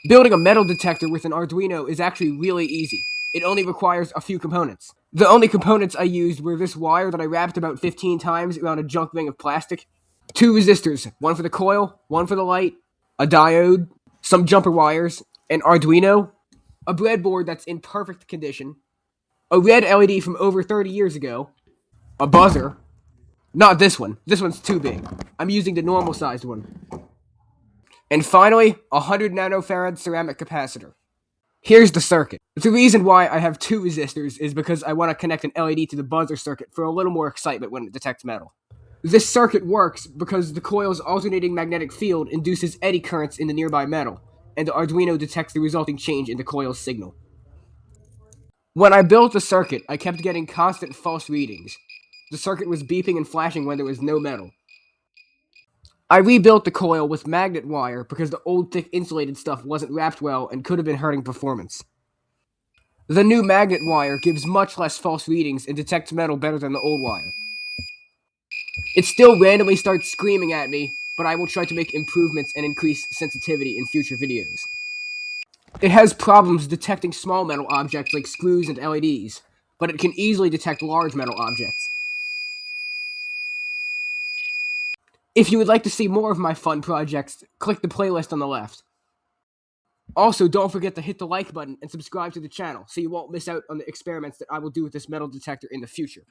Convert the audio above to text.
Building a metal detector with an Arduino is actually really easy. It only requires a few components. The only components I used were this wire that I wrapped about 15 times around a junk ring of plastic, two resistors, one for the coil, one for the light, a diode, some jumper wires, an Arduino, a breadboard that's in perfect condition, a red LED from over 30 years ago, a buzzer. Not this one. This one's too big. I'm using the normal sized one. And finally, a 100 nanofarad ceramic capacitor. Here's the circuit. The reason why I have two resistors is because I want to connect an LED to the buzzer circuit for a little more excitement when it detects metal. This circuit works because the coil's alternating magnetic field induces eddy currents in the nearby metal, and the Arduino detects the resulting change in the coil's signal. When I built the circuit, I kept getting constant false readings. The circuit was beeping and flashing when there was no metal. I rebuilt the coil with magnet wire because the old thick insulated stuff wasn't wrapped well and could have been hurting performance. The new magnet wire gives much less false readings and detects metal better than the old wire. It still randomly starts screaming at me, but I will try to make improvements and increase sensitivity in future videos. It has problems detecting small metal objects like screws and LEDs, but it can easily detect large metal objects. If you would like to see more of my fun projects, click the playlist on the left. Also, don't forget to hit the like button and subscribe to the channel so you won't miss out on the experiments that I will do with this metal detector in the future.